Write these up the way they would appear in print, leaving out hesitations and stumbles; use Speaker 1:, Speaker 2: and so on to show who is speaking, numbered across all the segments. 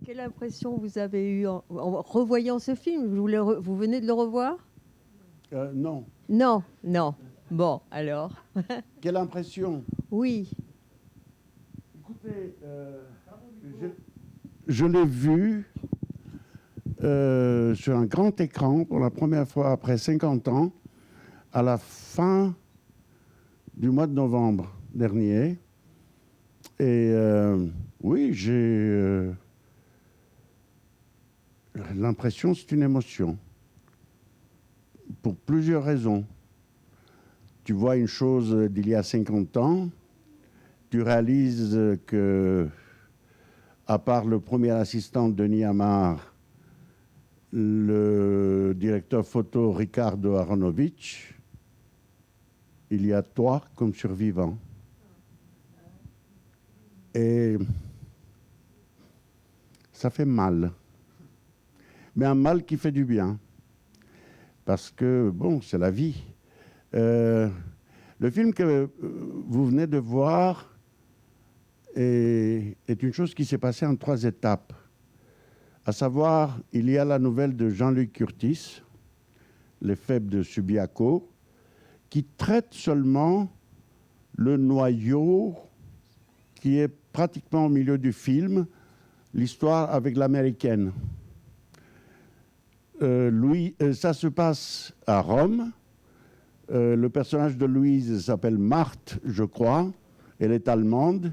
Speaker 1: Quelle impression vous avez eue en revoyant ce film? Vous venez de le revoir?
Speaker 2: Non.
Speaker 1: Non, non. Bon, alors.
Speaker 2: Quelle impression?
Speaker 1: Oui.
Speaker 2: Écoutez, je l'ai vu sur un grand écran pour la première fois après 50 ans, à la fin du mois de novembre dernier. Et oui, j'ai l'impression que c'est une émotion. Pour plusieurs raisons. Tu vois une chose d'il y a 50 ans, tu réalises que, à part le premier assistant Denis Amar, le directeur photo Ricardo Aronovich, il y a toi comme survivant. Et ça fait mal. Mais un mal qui fait du bien. Parce que, bon, c'est la vie. Le film que vous venez de voir est une chose qui s'est passée en 3 étapes. À savoir, il y a la nouvelle de Jean-Luc Curtis, Les Faibles de Subiaco, qui traite seulement le noyau qui est pratiquement au milieu du film, l'histoire avec l'américaine. Ça se passe à Rome. Le personnage de Louise s'appelle Marthe, je crois. Elle est allemande.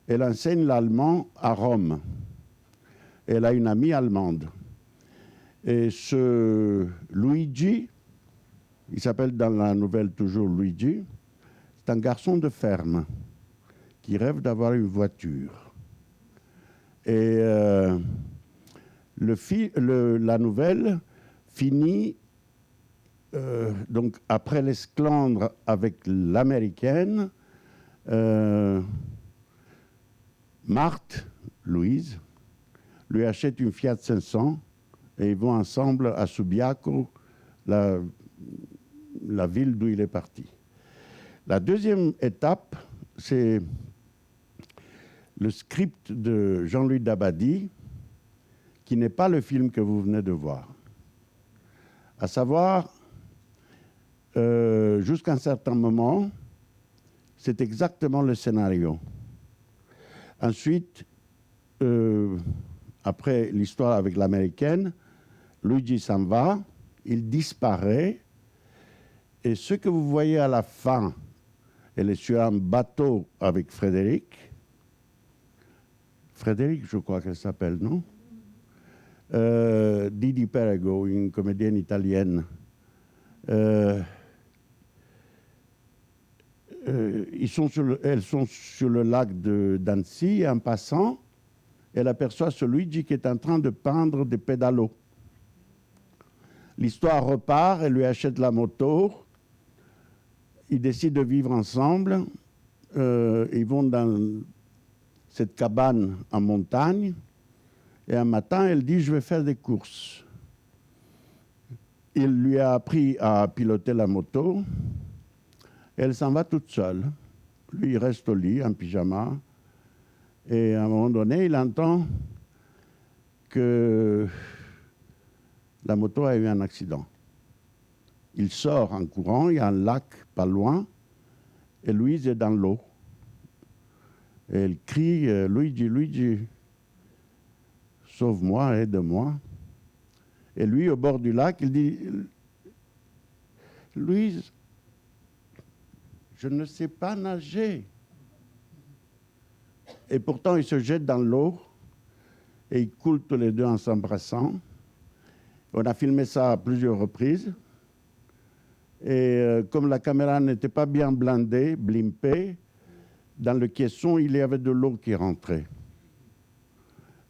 Speaker 2: Elle enseigne l'allemand à Rome. Elle a une amie allemande. Et ce Luigi, il s'appelle dans la nouvelle toujours Luigi, c'est un garçon de ferme qui rêve d'avoir une voiture. Et la nouvelle finit donc après l'esclandre avec l'américaine. Marthe, Louise, lui achète une Fiat 500 et ils vont ensemble à Subiaco, la ville d'où il est parti. La deuxième étape, c'est le script de Jean-Louis Dabadi, qui n'est pas le film que vous venez de voir. À savoir, jusqu'à un certain moment, c'est exactement le scénario. Ensuite, après l'histoire avec l'américaine, Luigi s'en va, il disparaît, et ce que vous voyez à la fin, elle est sur un bateau avec Frédéric. Frédéric, je crois qu'elle s'appelle, non? Didi Perego, une comédienne italienne. Elles sont sur le lac d'Annecy, et en passant, elle aperçoit ce Luigi qui est en train de peindre des pédalos. L'histoire repart, elle lui achète la moto, ils décident de vivre ensemble, ils vont dans cette cabane en montagne, et un matin, elle dit « je vais faire des courses ». Il lui a appris à piloter la moto, elle s'en va toute seule. Lui, il reste au lit, en pyjama, et à un moment donné, il entend que la moto a eu un accident. Il sort en courant, il y a un lac pas loin, et Louise est dans l'eau. Et elle crie « Luigi, Luigi, sauve-moi, aide-moi ». Et lui, au bord du lac, il dit « Louise, je ne sais pas nager ». Et pourtant, ils se jettent dans l'eau et ils coulent tous les deux en s'embrassant. On a filmé ça à plusieurs reprises. Et comme la caméra n'était pas bien blindée, blimpée, dans le caisson, il y avait de l'eau qui rentrait.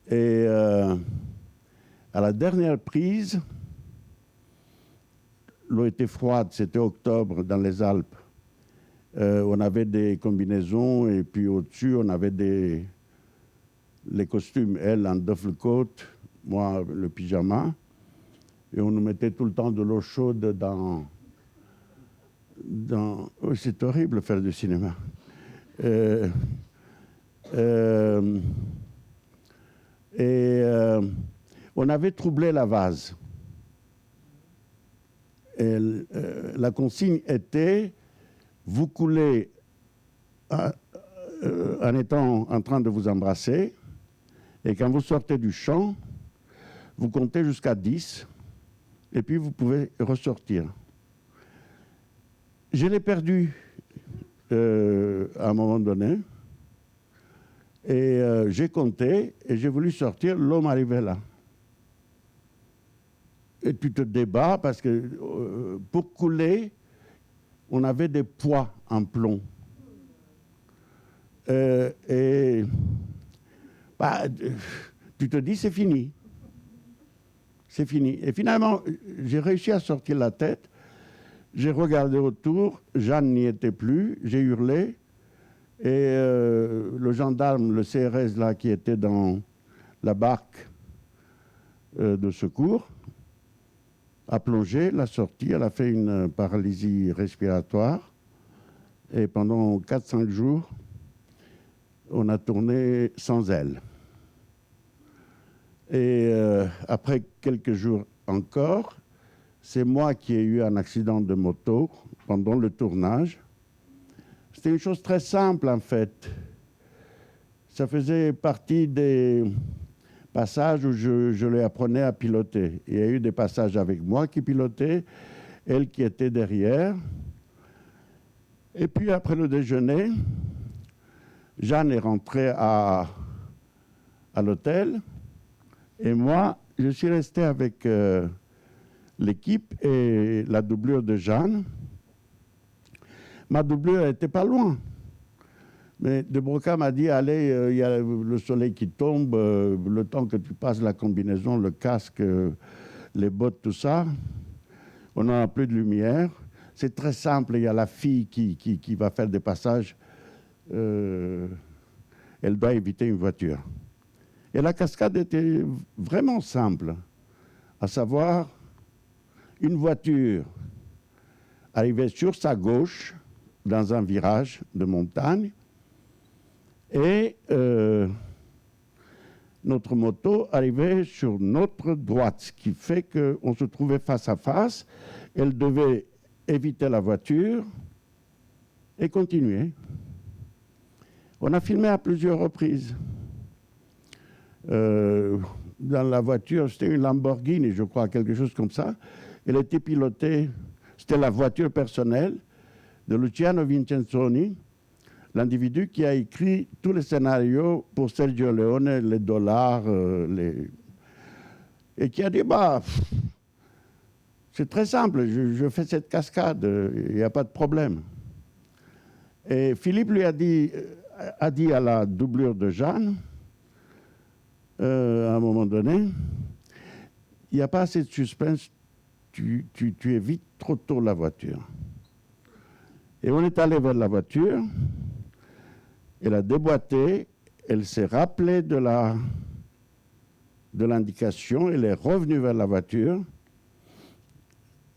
Speaker 2: Et à la dernière prise, l'eau était froide, c'était octobre dans les Alpes. On avait des combinaisons et puis au-dessus, on avait les costumes. Elle en duffel coat, moi le pyjama. Et on nous mettait tout le temps de l'eau chaude dans... Oh, c'est horrible de faire du cinéma. Et on avait troublé la vase. Et la consigne était, vous coulez en étant en train de vous embrasser, et quand vous sortez du champ, vous comptez jusqu'à 10, et puis vous pouvez ressortir. Je l'ai perdu à un moment donné, et j'ai compté, et j'ai voulu sortir, l'homme arrivait là. Et tu te débats parce que pour couler, on avait des poids en plomb. Et bah, tu te dis, c'est fini. C'est fini. Et finalement, j'ai réussi à sortir la tête. J'ai regardé autour, Jeanne n'y était plus, j'ai hurlé. Et le gendarme, le CRS là, qui était dans la barque de secours, a plongé, l'a sortie, elle a fait une paralysie respiratoire. Et pendant 4-5 jours, on a tourné sans elle. Et après quelques jours encore, c'est moi qui ai eu un accident de moto pendant le tournage. C'était une chose très simple en fait. Ça faisait partie des passages où je lui apprenais à piloter. Il y a eu des passages avec moi qui pilotais, elle qui était derrière. Et puis après le déjeuner, Jeanne est rentrée à l'hôtel et moi, je suis resté avec l'équipe et la doublure de Jeanne. Ma doublure n'était pas loin. Mais De Broca m'a dit, allez, il y a le soleil qui tombe, le temps que tu passes la combinaison, le casque, les bottes, tout ça, on n'en a plus de lumière. C'est très simple, il y a la fille qui va faire des passages. Elle doit éviter une voiture. Et la cascade était vraiment simple, à savoir, une voiture arrivait sur sa gauche, dans un virage de montagne, et notre moto arrivait sur notre droite, ce qui fait qu'on se trouvait face à face. Elle devait éviter la voiture et continuer. On a filmé à plusieurs reprises. Dans la voiture, c'était une Lamborghini, je crois, quelque chose comme ça. Elle était pilotée, c'était la voiture personnelle de Luciano Vincenzoni, l'individu qui a écrit tous les scénarios pour Sergio Leone, les dollars, et qui a dit, bah, c'est très simple, je fais cette cascade, il n'y a pas de problème. Et Philippe lui a dit à la doublure de Jeanne, à un moment donné, il n'y a pas assez de suspense, tu évites trop tôt la voiture. Et on est allé vers la voiture, elle a déboîté, elle s'est rappelée de l'indication, elle est revenue vers la voiture,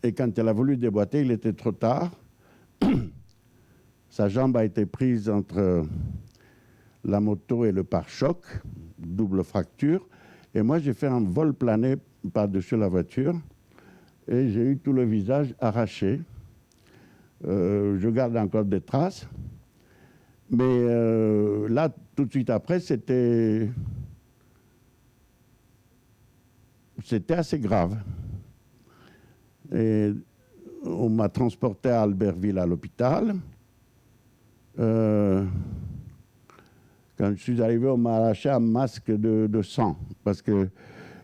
Speaker 2: et quand elle a voulu déboîter, il était trop tard. Sa jambe a été prise entre la moto et le pare-choc, double fracture, et moi j'ai fait un vol plané par-dessus la voiture, et j'ai eu tout le visage arraché. Je garde encore des traces. Mais là, tout de suite après, c'était assez grave. Et on m'a transporté à Albertville à l'hôpital. Quand je suis arrivé, on m'a arraché un masque de sang parce que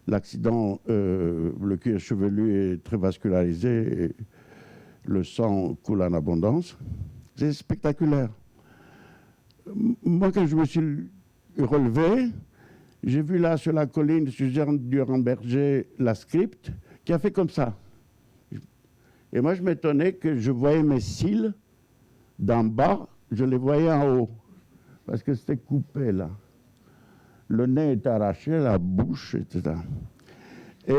Speaker 2: l'accident, le cuir chevelu est très vascularisé et le sang coule en abondance. C'est spectaculaire. Moi, quand je me suis relevé, j'ai vu là sur la colline Suzanne Durand-Berger, la script, qui a fait comme ça. Et moi, je m'étonnais que je voyais mes cils d'en bas, je les voyais en haut, parce que c'était coupé là. Le nez est arraché, la bouche, etc. Et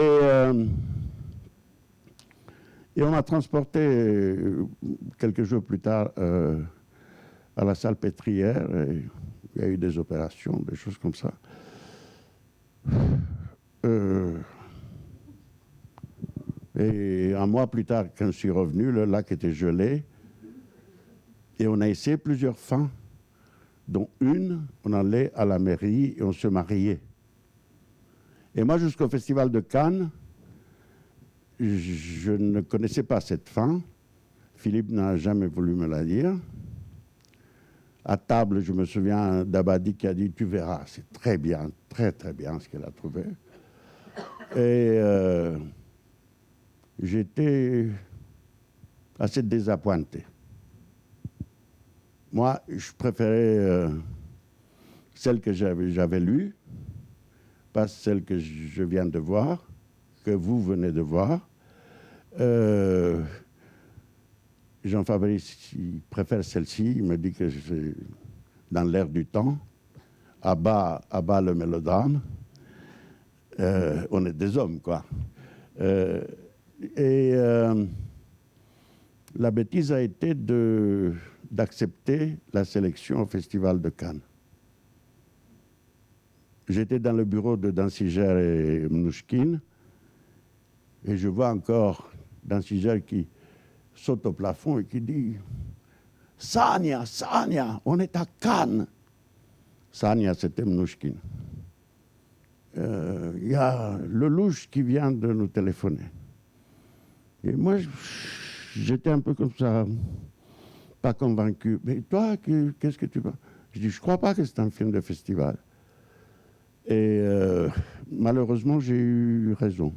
Speaker 2: on m'a transporté quelques jours plus tard à la Salpêtrière. Et il y a eu des opérations, des choses comme ça. Et un mois plus tard, quand je suis revenu, le lac était gelé. Et on a essayé plusieurs fins, dont une, on allait à la mairie et on se mariait. Et moi, jusqu'au Festival de Cannes, je ne connaissais pas cette fin. Philippe n'a jamais voulu me la dire. À table, je me souviens d'Abadi qui a dit « Tu verras, c'est très bien, très très bien ce qu'elle a trouvé ». Et j'étais assez désappointé. Moi, je préférais celle que j'avais lue, pas celle que je viens de voir, que vous venez de voir. Jean-Fabrice, il préfère celle-ci, il me dit que c'est dans l'air du temps. À bas le mélodrame. On est des hommes, quoi. La bêtise a été d'accepter la sélection au Festival de Cannes. J'étais dans le bureau de Dansiger et Mnouchkine, et je vois encore Dansiger qui saute au plafond et qui dit « Sania, Sania, on est à Cannes !» Sania, c'était Mnouchkine. Il y a Lelouch qui vient de nous téléphoner. Et moi, j'étais un peu comme ça, pas convaincu. Mais toi, qu'est-ce que tu penses? Je dis, je ne crois pas que c'est un film de festival. Et malheureusement, j'ai eu raison.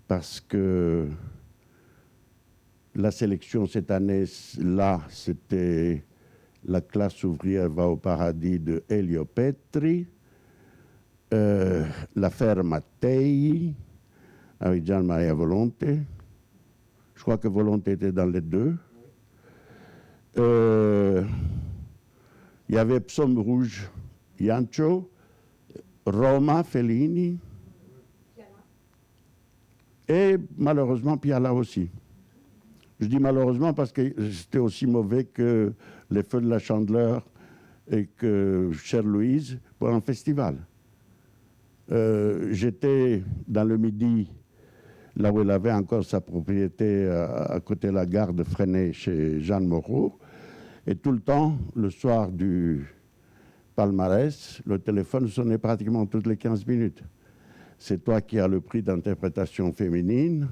Speaker 2: Parce que la sélection cette année-là, c'était La classe ouvrière va au paradis de Elio Petri, L'affaire Mattei, avec Gian Maria Volonté. Je crois que Volonté était dans les deux. Il y avait Psaume rouge, Yancho, Roma, Fellini, et malheureusement Piala aussi. Je dis malheureusement parce que c'était aussi mauvais que Les Feux de la Chandeleur et que Chère Louise pour un festival. J'étais dans le Midi, là où elle avait encore sa propriété à côté de la gare de Fresnay chez Jeanne Moreau. Et tout le temps, le soir du palmarès, le téléphone sonnait pratiquement toutes les 15 minutes. C'est toi qui as le prix d'interprétation féminine.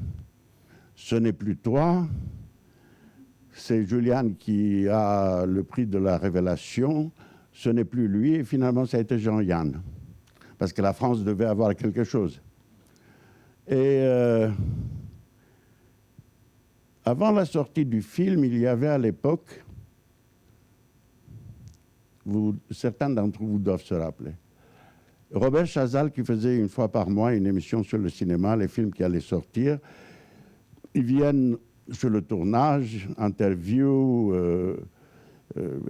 Speaker 2: Ce n'est plus toi. C'est Juliane qui a le prix de la révélation. Ce n'est plus lui. Et finalement, ça a été Jean-Yann. Parce que la France devait avoir quelque chose. Et avant la sortie du film, il y avait à l'époque, certains d'entre vous doivent se rappeler, Robert Chazal qui faisait une fois par mois une émission sur le cinéma, les films qui allaient sortir. Ils viennent sur le tournage, interview,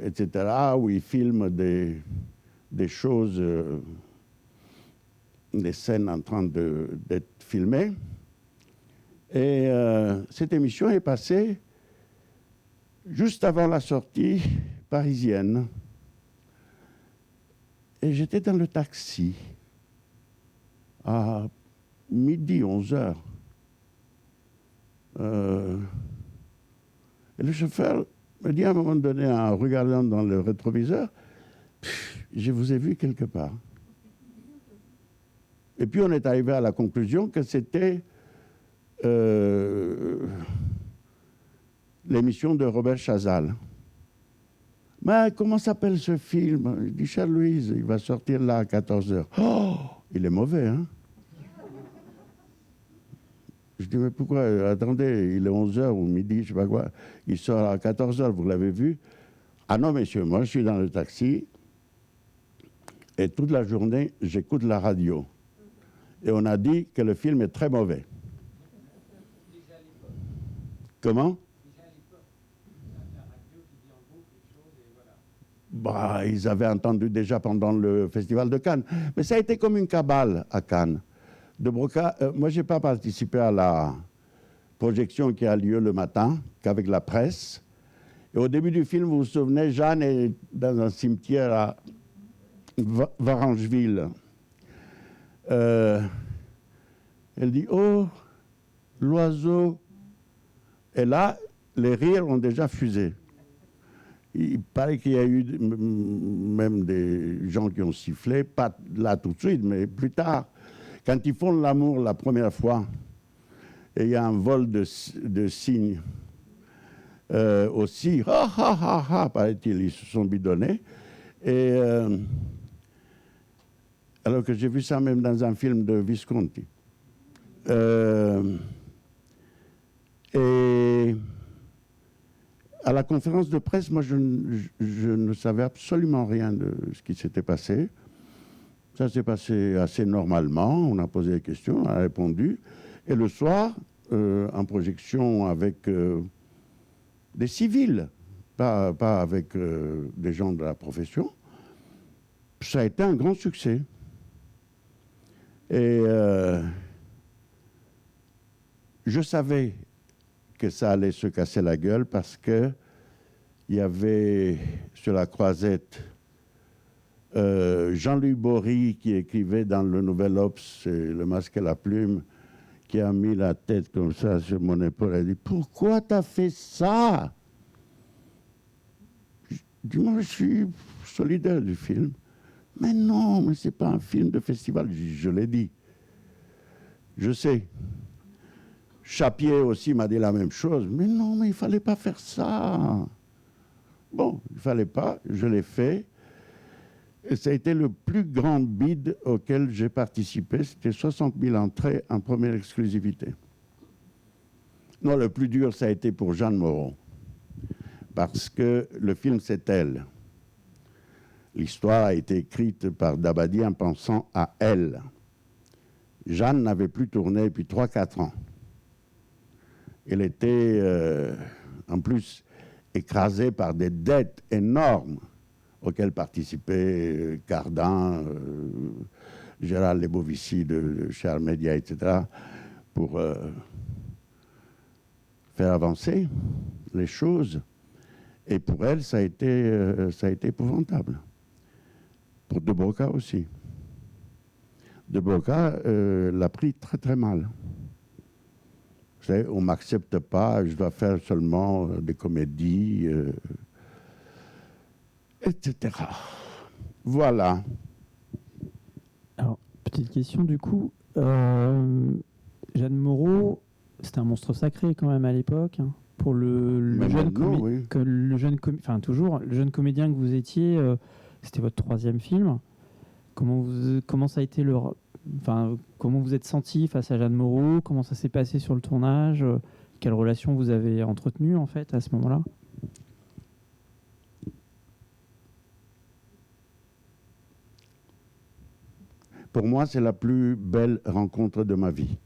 Speaker 2: etc., où ils filment des choses, des scènes en train d'être filmées. Et cette émission est passée juste avant la sortie parisienne. Et j'étais dans le taxi à midi, 11h. Et le chauffeur me dit à un moment donné, en regardant dans le rétroviseur, « Je vous ai vu quelque part. » Et puis on est arrivé à la conclusion que c'était l'émission de Robert Chazal. Mais comment s'appelle ce film? Je dis, chère Louise, il va sortir là à 14h. Oh, il est mauvais, hein? Je dis, mais pourquoi? Attendez, il est 11h ou midi, je sais pas quoi. Il sort à 14h, vous l'avez vu? Ah non, monsieur, moi, je suis dans le taxi et toute la journée, j'écoute la radio. Et on a dit que le film est très mauvais. Comment? Bah, ils avaient entendu déjà pendant le Festival de Cannes. Mais ça a été comme une cabale à Cannes. De Broca, moi, je n'ai pas participé à la projection qui a lieu le matin, qu'avec la presse. Et au début du film, vous vous souvenez, Jeanne est dans un cimetière à Varangeville. Elle dit « Oh, l'oiseau !» Et là, les rires ont déjà fusé. Il paraît qu'il y a eu même des gens qui ont sifflé, pas là tout de suite, mais plus tard. Quand ils font l'amour la première fois, et il y a un vol de cygnes aussi, ha ha ha ha, paraît-il, ils se sont bidonnés. Et alors que j'ai vu ça même dans un film de Visconti. Et à la conférence de presse, moi, je ne savais absolument rien de ce qui s'était passé. Ça s'est passé assez normalement. On a posé des questions, on a répondu. Et le soir, en projection avec des civils, pas avec des gens de la profession, ça a été un grand succès. Et je savais que ça allait se casser la gueule parce que il y avait sur la croisette Jean-Louis Bory qui écrivait dans le Nouvel Obs, Le Masque et la Plume, qui a mis la tête comme ça sur mon épaule et a dit « Pourquoi t'as fait ça ?» Je dis « Moi, je suis solidaire du film. » « Mais non, mais c'est pas un film de festival. » Je l'ai dit. Je sais. Chapier aussi m'a dit la même chose. Mais non, mais il fallait pas faire ça. Bon, il fallait pas, je l'ai fait. Et ça a été le plus grand bid auquel j'ai participé. C'était 60 000 entrées en première exclusivité. Non, le plus dur, ça a été pour Jeanne Moreau. Parce que le film, c'est elle. L'histoire a été écrite par Dabadi en pensant à elle. Jeanne n'avait plus tourné depuis 3-4 ans. Elle était, en plus, écrasée par des dettes énormes auxquelles participaient Cardin, Gérald Lebovici de Cher Media, etc., pour faire avancer les choses. Et pour elle, ça a été épouvantable. Pour De Broca aussi. De Broca l'a pris très très mal. Vous savez, on ne m'accepte pas, je dois faire seulement des comédies, etc. Voilà.
Speaker 3: Alors, petite question du coup. Jeanne Moreau, c'était un monstre sacré quand même à l'époque. Hein, pour le jeune comédien que vous étiez, c'était votre 3e film. Comment ça a été comment vous êtes senti face à Jeanne Moreau? Comment ça s'est passé sur le tournage? Quelle relation vous avez entretenue en fait à ce moment-là?
Speaker 2: Pour moi, c'est la plus belle rencontre de ma vie.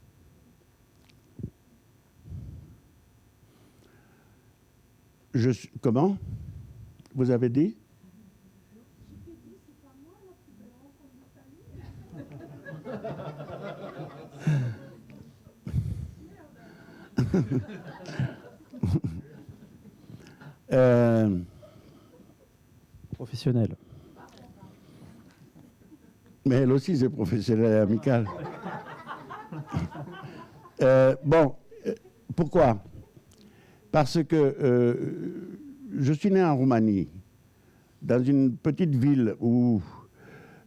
Speaker 2: Comment? Vous avez dit?
Speaker 3: Professionnel.
Speaker 2: Mais elle aussi, c'est professionnel et amical. Pourquoi? Parce que je suis né en Roumanie, dans une petite ville où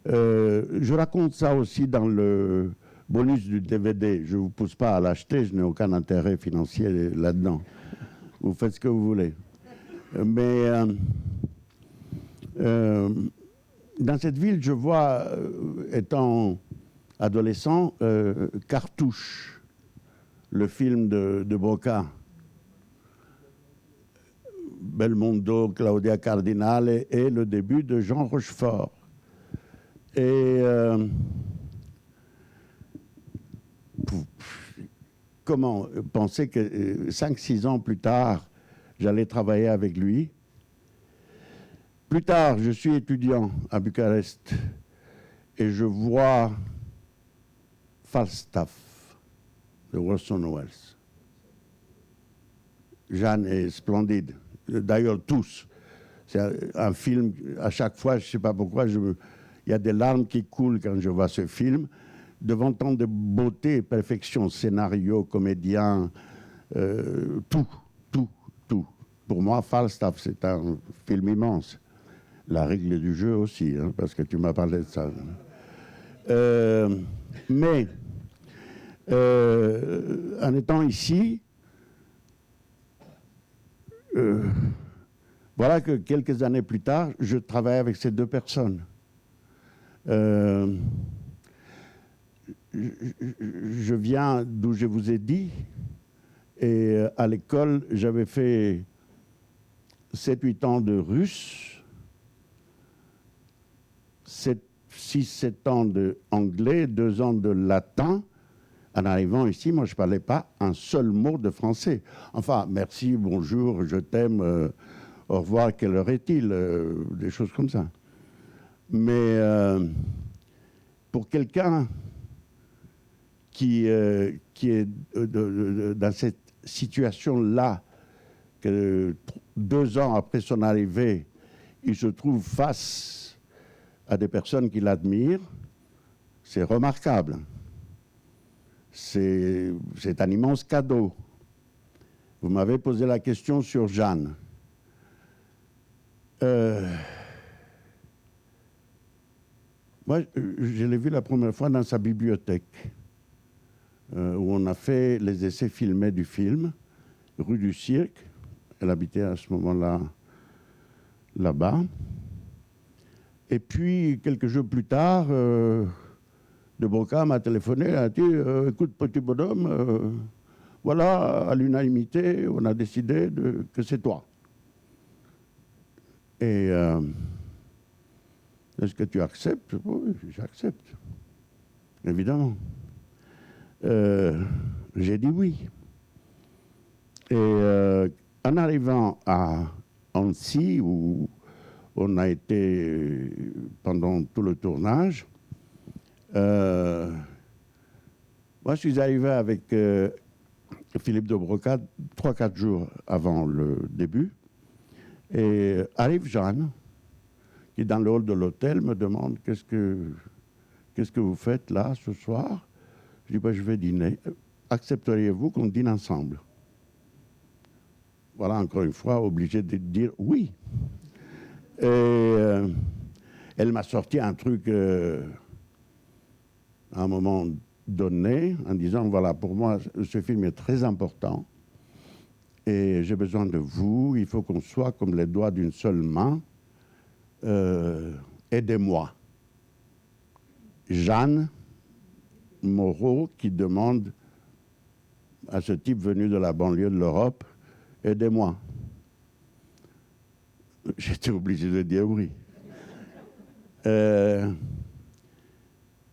Speaker 2: je raconte ça aussi dans le bonus du DVD. Je ne vous pousse pas à l'acheter, je n'ai aucun intérêt financier là-dedans. Vous faites ce que vous voulez. Mais dans cette ville, je vois, étant adolescent, Cartouche, le film de Broca. Belmondo, Claudia Cardinale et le début de Jean Rochefort. Et comment penser que 5-6 ans plus tard, j'allais travailler avec lui. Plus tard, je suis étudiant à Bucarest et je vois Falstaff de Orson Welles. Jeanne est splendide. D'ailleurs, tous. C'est un film, à chaque fois, je ne sais pas pourquoi, il y a des larmes qui coulent quand je vois ce film, devant tant de beauté, perfection, scénario, comédien, tout. Pour moi, Falstaff, c'est un film immense. La règle du jeu aussi, hein, parce que tu m'as parlé de ça. Mais, en étant ici, voilà que quelques années plus tard, je travaille avec ces deux personnes. Je viens d'où je vous ai dit, et à l'école, j'avais fait 7-8 ans de russe, 6-7 ans d'anglais, 2 ans de latin. En arrivant ici, moi, je ne parlais pas un seul mot de français. Enfin, merci, bonjour, je t'aime, au revoir, quelle heure est-il, des choses comme ça. Mais pour quelqu'un qui est dans cette situation-là, que 2 ans après son arrivée, il se trouve face à des personnes qui l'admirent, c'est remarquable. C'est un immense cadeau. Vous m'avez posé la question sur Jeanne. Moi, je l'ai vue la première fois dans sa bibliothèque, où on a fait les essais filmés du film, rue du Cirque. Elle habitait à ce moment-là là-bas. Et puis, quelques jours plus tard, De Broca m'a téléphoné, elle a dit « Écoute, petit bonhomme, voilà, à l'unanimité, on a décidé que c'est toi. » Et est-ce que tu acceptes? Oui, j'accepte, évidemment. J'ai dit oui. Et en arrivant à Annecy, où on a été pendant tout le tournage, moi, je suis arrivé avec Philippe de Broca 3-4 jours avant le début. Et arrive Jeanne, qui dans le hall de l'hôtel me demande « Qu'est-ce que vous faites là ce soir ?» Je dis ben, « Je vais dîner. Accepteriez-vous qu'on dîne ensemble ?» Voilà, encore une fois, obligé de dire oui. Et elle m'a sorti un truc à un moment donné, en disant, voilà, pour moi, ce film est très important et j'ai besoin de vous, il faut qu'on soit comme les doigts d'une seule main. Aidez-moi. Jeanne Moreau qui demande à ce type venu de la banlieue de l'Europe, aidez-moi. J'étais obligé de dire oui.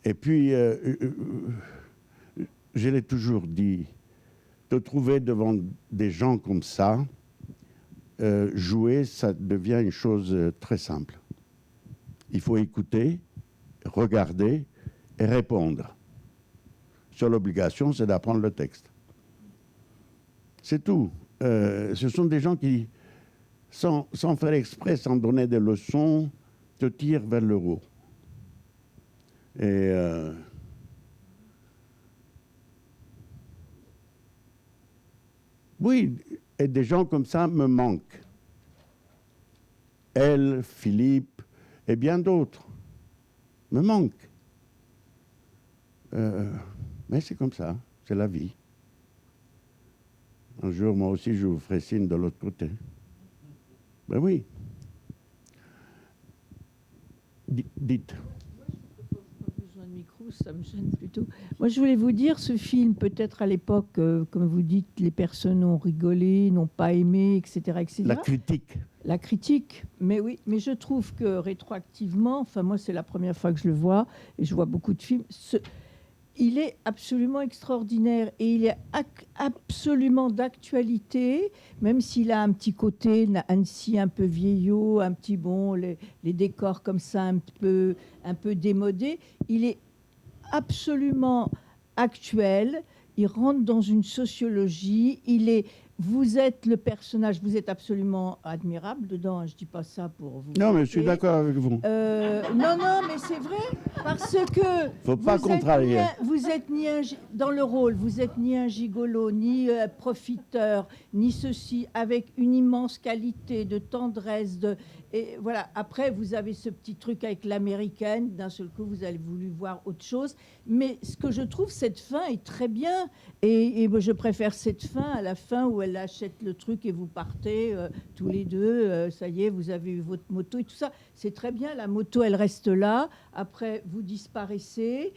Speaker 2: Et puis, je l'ai toujours dit, te trouver devant des gens comme ça, jouer, ça devient une chose très simple. Il faut écouter, regarder et répondre. Seule obligation, c'est d'apprendre le texte. C'est tout. Ce sont des gens qui, sans faire exprès, sans donner des leçons, te tirent vers le haut. Et oui, et des gens comme ça me manquent. Elle, Philippe et bien d'autres me manquent. Mais c'est comme ça, c'est la vie. Un jour, moi aussi, je vous ferai signe de l'autre côté. Ben oui. Dites.
Speaker 4: Ça me gêne plutôt. Moi, je voulais vous dire, ce film, peut-être à l'époque, comme vous dites, les personnes ont rigolé, n'ont pas aimé, etc., etc.
Speaker 2: La critique.
Speaker 4: La critique, mais oui, mais je trouve que rétroactivement, enfin moi, c'est la première fois que je le vois, et je vois beaucoup de films, il est absolument extraordinaire et il est absolument d'actualité, même s'il a un petit côté Annecy un peu vieillot, un petit bon, les décors comme ça un peu démodés. Il est absolument actuel, il rentre dans une sociologie, il est vous êtes le personnage, vous êtes absolument admirable dedans. Je dis pas ça pour vous.
Speaker 2: Non, mais je suis
Speaker 4: flatter.
Speaker 2: d'accord avec vous.
Speaker 4: Non, mais c'est vrai, parce que
Speaker 2: Faut pas contrarier.
Speaker 4: Vous êtes ni dans le rôle, vous êtes ni un gigolo, ni profiteur, ni ceci, avec une immense qualité de tendresse. Et voilà. Après, vous avez ce petit truc avec l'américaine. D'un seul coup, vous avez voulu voir autre chose. Mais ce que je trouve, cette fin est très bien. Et moi, je préfère cette fin à la fin où elle achète le truc et vous partez tous les deux. Ça y est, vous avez eu votre moto et tout ça. C'est très bien. La moto, elle reste là. Après, vous disparaissez.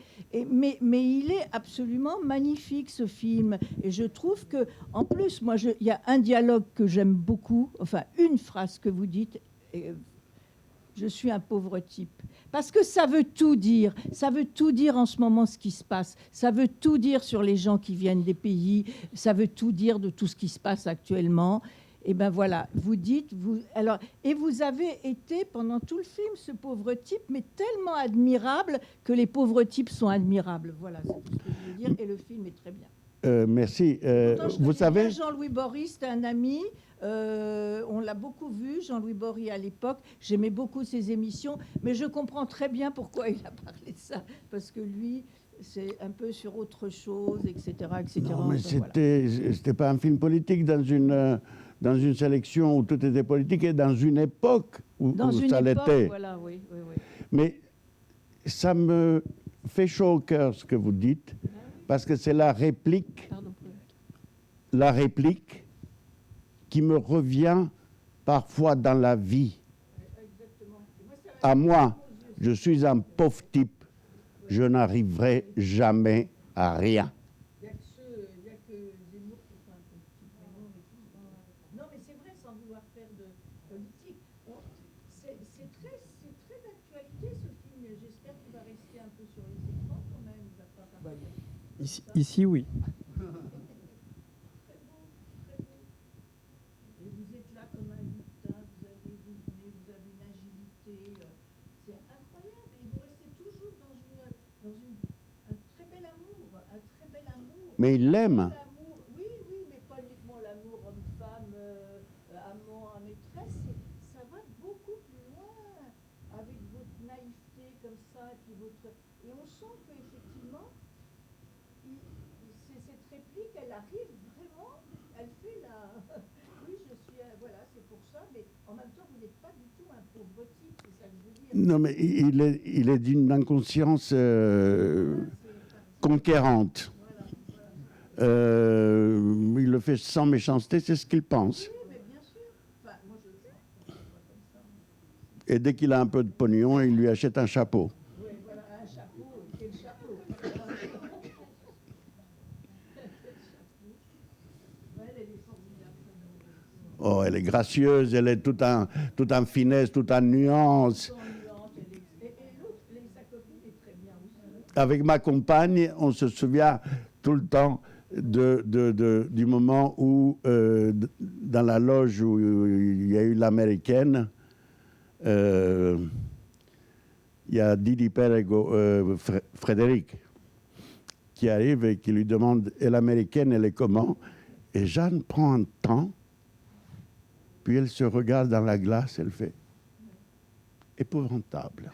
Speaker 4: Mais il est absolument magnifique, ce film. Et je trouve que, en plus, moi, il y a un dialogue que j'aime beaucoup. Enfin, une phrase que vous dites. Je suis un pauvre type. Parce que ça veut tout dire. Ça veut tout dire en ce moment ce qui se passe. Ça veut tout dire sur les gens qui viennent des pays. Ça veut tout dire de tout ce qui se passe actuellement. Et ben voilà, vous dites, et vous avez été pendant tout le film ce pauvre type, mais tellement admirable que les pauvres types sont admirables. Voilà, c'est tout ce que je veux dire. Et le film est très bien.
Speaker 2: Merci.
Speaker 4: Pourtant, je
Speaker 2: Vous
Speaker 4: connais
Speaker 2: savez,
Speaker 4: bien Jean-Louis Bory, c'était un ami. On l'a beaucoup vu, Jean-Louis Bory, à l'époque. J'aimais beaucoup ses émissions, mais je comprends très bien pourquoi il a parlé de ça, parce que lui, c'est un peu sur autre chose, etc., etc.
Speaker 2: non, mais
Speaker 4: Enfin, voilà.
Speaker 2: c'était pas un film politique dans une sélection où tout était politique et dans une époque où ça l'était.
Speaker 4: Voilà, oui.
Speaker 2: Mais ça me fait chaud au cœur ce que vous dites, parce que c'est la réplique qui me revient parfois dans la vie. À moi, je suis un pauvre type, je n'arriverai jamais à rien.
Speaker 4: Il n'y a que Zemmour qui fait un petit peu. Non, mais c'est vrai, sans vouloir faire de politique. C'est très d'actualité, ce film. J'espère qu'il va rester un peu sur les écrans quand même. Il va pas partir.
Speaker 3: Ici, oui.
Speaker 4: Et vous êtes là comme un lutin, vous avez une agilité, c'est incroyable. Et vous restez toujours dans un très bel amour,
Speaker 2: Mais il l'aime.
Speaker 4: L'amour, oui, mais pas uniquement l'amour homme-femme, amant, maîtresse. Ça va beaucoup plus loin avec votre naïveté comme ça, et on sent qu'effectivement, cette réplique, elle arrive vraiment, elle fait la. Oui, je suis. Voilà, c'est pour ça, mais en même temps, vous n'êtes pas du tout un pauvre type, c'est ça que je veux dire.
Speaker 2: Non, mais il est d'une inconscience conquérante. Il le fait sans méchanceté, c'est ce qu'il pense.
Speaker 4: Oui, mais bien sûr. Enfin, moi, je le sais.
Speaker 2: Et dès qu'il a un peu de pognon, il lui achète un chapeau.
Speaker 4: Oui, voilà, un chapeau. Quel chapeau. Elle est formidable.
Speaker 2: Oh, elle est gracieuse, elle est tout en finesse, tout en nuance.
Speaker 4: Et l'autre, sa copine est très bien aussi.
Speaker 2: Avec ma compagne, on se souvient tout le temps du moment où, dans la loge où il y a eu l'américaine, il y a Didi Perego, Frédéric, qui arrive et qui lui demande « Et l'américaine, elle est comment ?» Et Jeanne prend un temps, puis elle se regarde dans la glace, elle fait « Épouvantable ».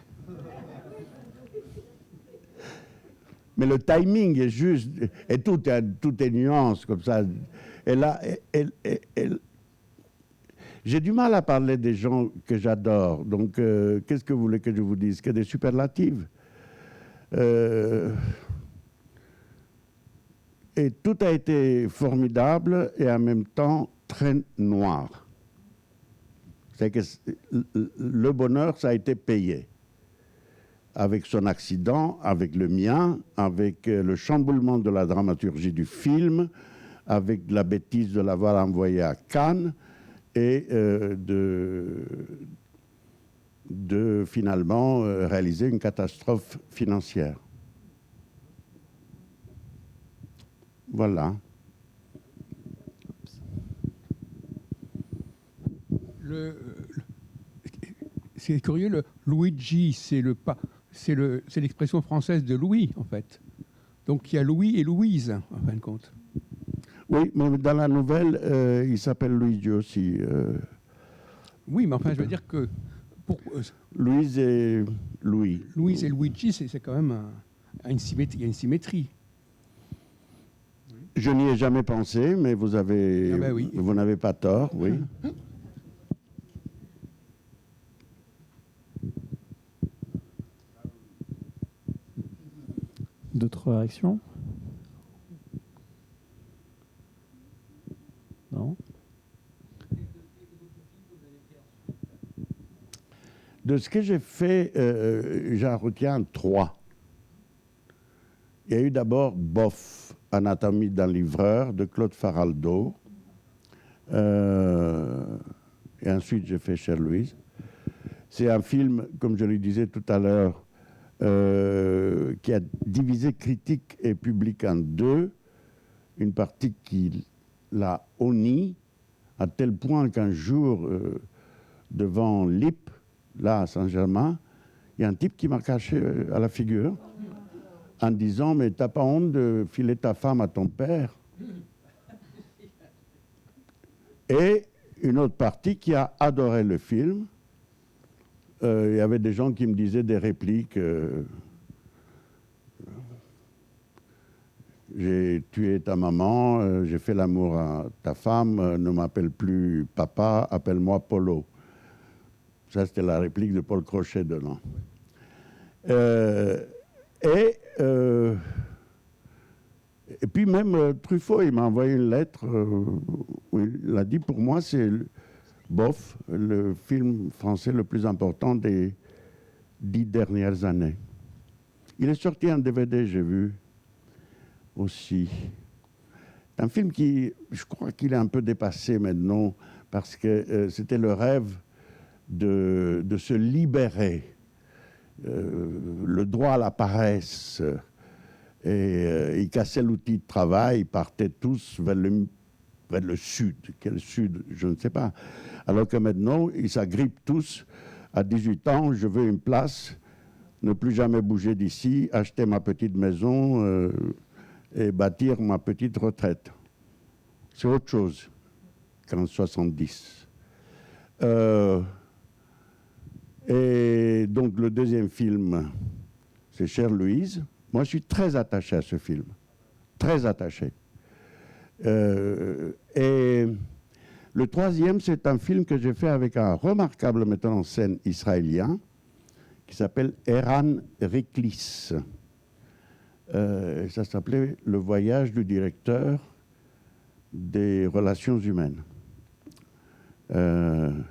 Speaker 2: Mais le timing est juste, et tout est nuance comme ça. Et là, j'ai du mal à parler des gens que j'adore. Donc, qu'est-ce que vous voulez que je vous dise? Que des superlatives. Et tout a été formidable et en même temps très noir. C'est que le bonheur, ça a été payé. Avec son accident, avec le mien, avec le chamboulement de la dramaturgie du film, avec la bêtise de l'avoir envoyé à Cannes et de finalement réaliser une catastrophe financière. Voilà.
Speaker 5: C'est curieux, le Luigi, c'est l'expression française de Louis, en fait. Donc il y a Louis et Louise, en fin de compte.
Speaker 2: Oui, mais dans la nouvelle, il s'appelle Luigi aussi.
Speaker 5: Oui, mais enfin, je veux dire que pour
Speaker 2: Louise et Louis.
Speaker 5: Louise et Luigi, c'est quand même une symétrie. Il y a une symétrie.
Speaker 2: Je n'y ai jamais pensé, mais vous avez,
Speaker 5: Ah ben oui.
Speaker 2: vous n'avez pas tort, oui.
Speaker 3: D'autres réactions? Non?
Speaker 2: De ce que j'ai fait, j'en retiens 3. Il y a eu d'abord Boff, Anatomie d'un livreur de Claude Faraldo. Et ensuite, j'ai fait Chère Louise. C'est un film, comme je le disais tout à l'heure, qui a divisé critique et public en deux. Une partie qui l'a honni à tel point qu'un jour, devant l'IP, là à Saint-Germain, il y a un type qui m'a caché à la figure en disant « Mais t'as pas honte de filer ta femme à ton père ?» Et une autre partie qui a adoré le film. Il y avait des gens qui me disaient des répliques. J'ai tué ta maman, j'ai fait l'amour à ta femme, ne m'appelle plus papa, appelle-moi Polo. Ça, c'était la réplique de Paul Crochet dedans. Et puis même Truffaut, il m'a envoyé une lettre où il a dit, pour moi, c'est Bof, le film français le plus important des 10 dernières années. Il est sorti en DVD, j'ai vu aussi. C'est un film qui, je crois qu'il est un peu dépassé maintenant, parce que c'était le rêve de se libérer, le droit à la paresse. Et ils cassaient l'outil de travail, ils partaient tous vers le sud. Quel sud? Je ne sais pas. Alors que maintenant, ils s'agrippent tous. À 18 ans, je veux une place, ne plus jamais bouger d'ici, acheter ma petite maison et bâtir ma petite retraite. C'est autre chose qu'en 70. Et donc, le deuxième film, c'est Chère Louise. Moi, je suis très attaché à ce film. Très attaché. Et le troisième, c'est un film que j'ai fait avec un remarquable metteur en scène israélien qui s'appelle Eran Riklis. Ça s'appelait Le voyage du directeur des relations humaines. Un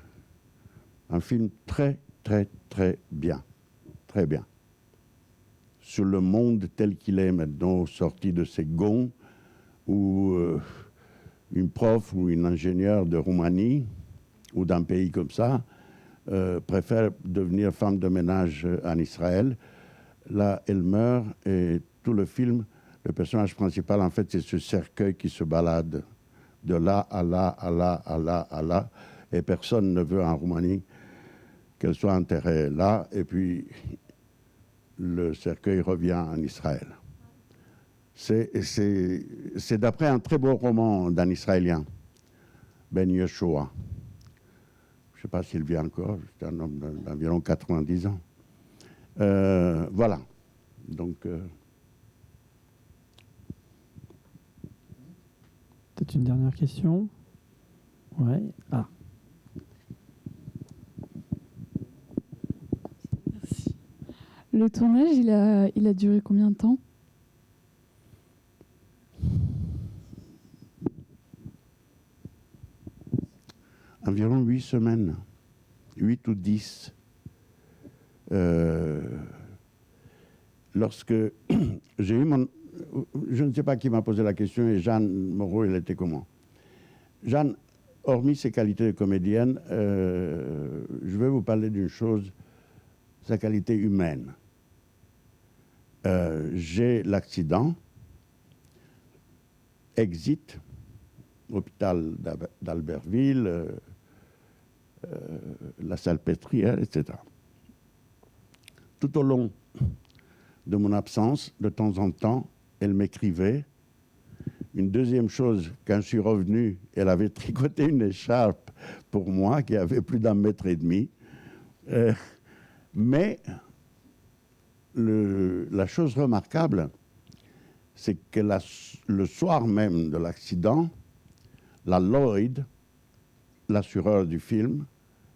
Speaker 2: film très, très, très bien. Très bien. Sur le monde tel qu'il est maintenant, sorti de ces gonds, où une prof ou une ingénieure de Roumanie ou d'un pays comme ça préfère devenir femme de ménage en Israël. Là, elle meurt et tout le film, le personnage principal, en fait, c'est ce cercueil qui se balade de là à là, à là, à là, à là. Et personne ne veut en Roumanie qu'elle soit enterrée là. Et puis, le cercueil revient en Israël. C'est d'après un très beau roman d'un Israélien, Ben Yehoshua. Je ne sais pas s'il vit encore, c'est un homme d'environ 90 ans. Voilà. Donc,
Speaker 3: peut-être une dernière question? Ouais. Ah.
Speaker 6: Merci. Le tournage, il a duré combien de temps?
Speaker 2: Environ 8 semaines, 8 ou 10. Lorsque j'ai eu mon... Je ne sais pas qui m'a posé la question, et Jeanne Moreau, elle était comment? Jeanne, hormis ses qualités de comédienne, je vais vous parler d'une chose, sa qualité humaine. J'ai l'accident, exit, hôpital d'Albertville, la Salpêtrière, etc. Tout au long de mon absence, de temps en temps, elle m'écrivait, Une deuxième chose, quand je suis revenu, elle avait tricoté une écharpe pour moi qui avait plus d'1,5 mètre. Mais la chose remarquable, c'est que le soir même de l'accident, la Lloyd, l'assureur du film,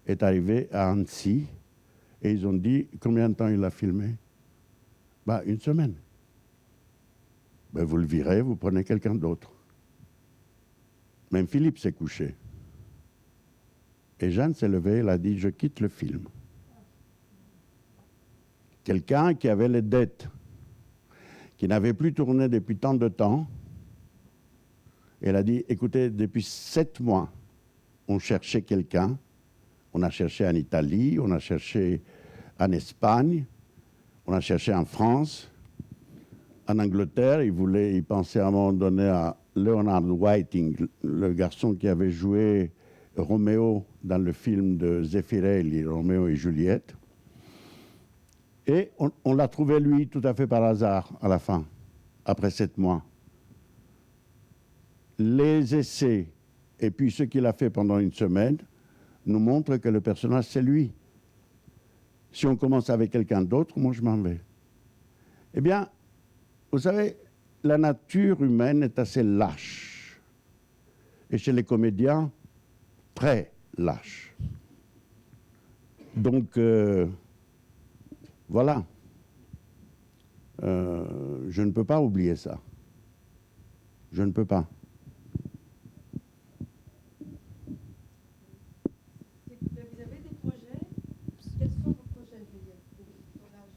Speaker 2: est arrivé à Annecy et ils ont dit combien de temps il a filmé? 1 semaine. Vous le virez, vous prenez quelqu'un d'autre. Même Philippe s'est couché. Et Jeanne s'est levée, elle a dit je quitte le film. Quelqu'un qui avait les dettes, qui n'avait plus tourné depuis tant de temps, elle a dit écoutez, depuis 7 mois, on cherchait quelqu'un. On a cherché en Italie, on a cherché en Espagne, on a cherché en France, en Angleterre. Il pensait à un moment donné à Leonard Whiting, le garçon qui avait joué Roméo dans le film de Zeffirelli, Roméo et Juliette. Et on l'a trouvé, lui, tout à fait par hasard, à la fin, après 7 mois. Les essais, et puis ce qu'il a fait pendant 1 semaine, nous montrent que le personnage, c'est lui. Si on commence avec quelqu'un d'autre, moi, je m'en vais. Eh bien, vous savez, la nature humaine est assez lâche. Et chez les comédiens, très lâche. Donc, voilà. Je ne peux pas oublier ça. Je ne peux pas.
Speaker 4: Vous avez des projets? Quels sont vos projets, je veux dire, pour le tournage?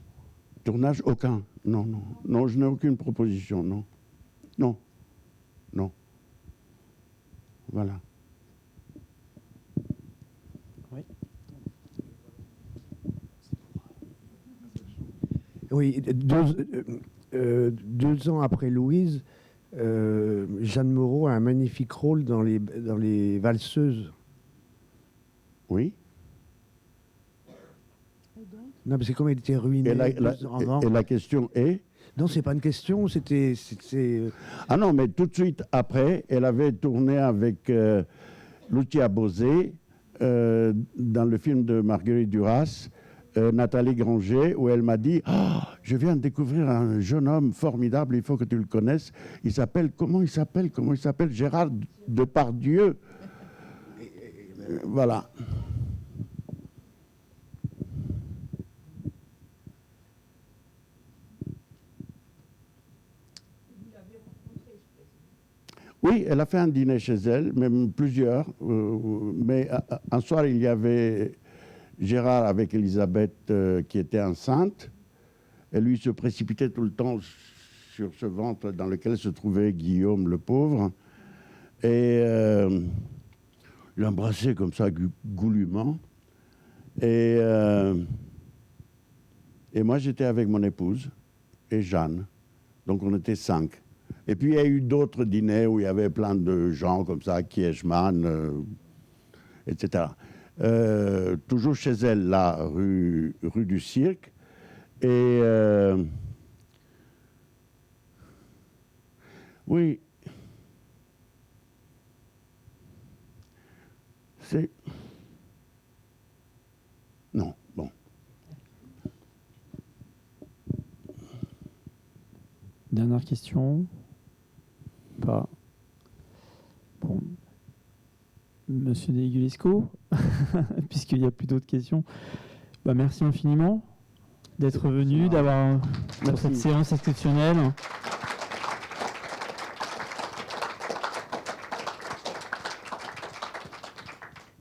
Speaker 2: Tournage, aucun. Non, non. Non, je n'ai aucune proposition, non. Non. Non. Voilà.
Speaker 7: Oui, 2 ans après Louise, Jeanne Moreau a un magnifique rôle dans les valseuses.
Speaker 2: Oui.
Speaker 7: Non, mais c'est comme elle était ruinée.
Speaker 2: Et
Speaker 7: 2 ans avant.
Speaker 2: et la question est...
Speaker 7: Non, c'est pas une question, c'était...
Speaker 2: Ah non, mais tout de suite après, elle avait tourné avec Lucia Bosé dans le film de Marguerite Duras, Nathalie Granger, où elle m'a dit « Je viens de découvrir un jeune homme formidable, il faut que tu le connaisses. Il s'appelle... Comment il s'appelle? Gérard Depardieu. » Voilà. Oui, elle a fait un dîner chez elle, même plusieurs. Mais un soir, il y avait Gérard avec Elisabeth qui était enceinte. Et lui se précipitait tout le temps sur ce ventre dans lequel se trouvait Guillaume, le pauvre. Et l'embrassait comme ça, goulûment. Et moi, j'étais avec mon épouse et Jeanne. Donc, on était 5. Et puis, il y a eu d'autres dîners où il y avait plein de gens comme ça, Kiechman, etc. Toujours chez elle, là, rue du Cirque. Et oui, c'est... Non, bon.
Speaker 3: Dernière question. Pas. Bon. Monsieur Negulesco, puisqu'il n'y a plus d'autres questions. Merci infiniment d'être venu, d'avoir pour cette séance exceptionnelle.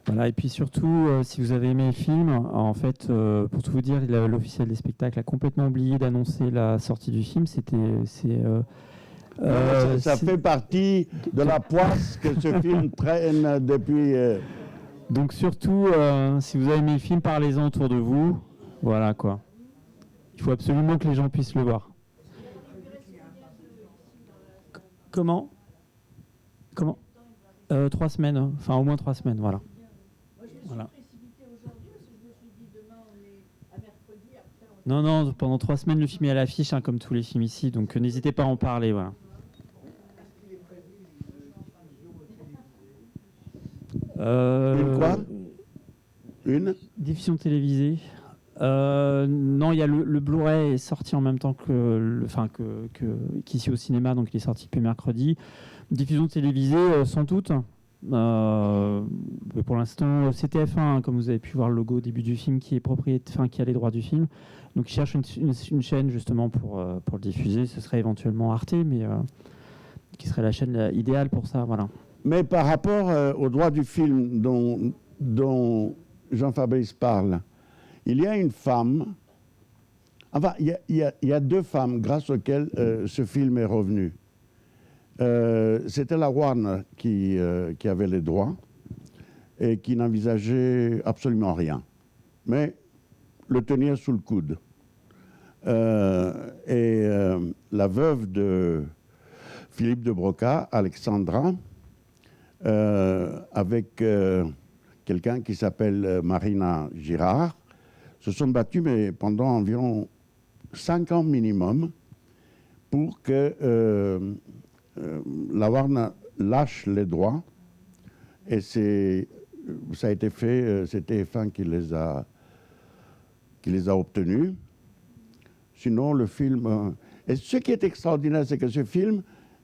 Speaker 3: Voilà, et puis surtout, si vous avez aimé le film, en fait, pour tout vous dire, l'officiel des spectacles a complètement oublié d'annoncer la sortie du film. Ça
Speaker 2: fait partie de la poisse que ce film traîne depuis...
Speaker 3: Donc surtout, si vous avez aimé le film, parlez-en autour de vous. Voilà, quoi. Il faut absolument que les gens puissent le voir. Comment 3 semaines, enfin au moins 3 semaines, voilà. Voilà. Non, pendant 3 semaines, le film est à l'affiche, comme tous les films ici, donc n'hésitez pas à en parler. Voilà.
Speaker 2: Une quoi? Une?
Speaker 3: Diffusion télévisée. Non, il y a le Blu-ray est sorti en même temps qu'ici au cinéma, donc il est sorti depuis mercredi. Diffusion télévisée, sans doute. Mais pour l'instant, c'est TF1, hein, comme vous avez pu voir le logo au début du film, qui a les droits du film. Donc ils cherchent une chaîne justement pour le diffuser. Ce serait éventuellement Arte, mais qui serait la chaîne idéale pour ça. Voilà.
Speaker 2: Mais par rapport aux droits du film dont Jean-Fabrice parle, il y a une femme, enfin, il y a deux femmes grâce auxquelles ce film est revenu. C'était la Warner qui avait les droits et qui n'envisageait absolument rien, mais le tenir sous le coude. La veuve de Philippe de Broca, Alexandra, avec quelqu'un qui s'appelle Marina Girard, se sont battus mais pendant environ 5 ans minimum pour que la Warner lâche les droits. Et ça a été fait, c'est TF1 qui les a obtenus. Sinon, le film... Et ce qui est extraordinaire, c'est que ce film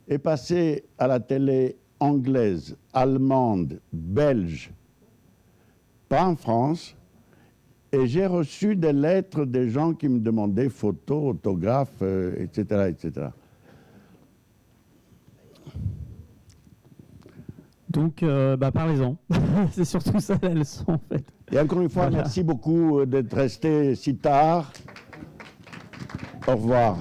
Speaker 2: est passé à la télé anglaise, allemande, belge, pas en France. Et j'ai reçu des lettres des gens qui me demandaient photos, autographes, etc., etc.
Speaker 3: Donc, parlez-en. C'est surtout ça la leçon, en fait.
Speaker 2: Et encore une fois,
Speaker 3: Voilà.
Speaker 2: merci beaucoup d'être resté si tard. Au revoir.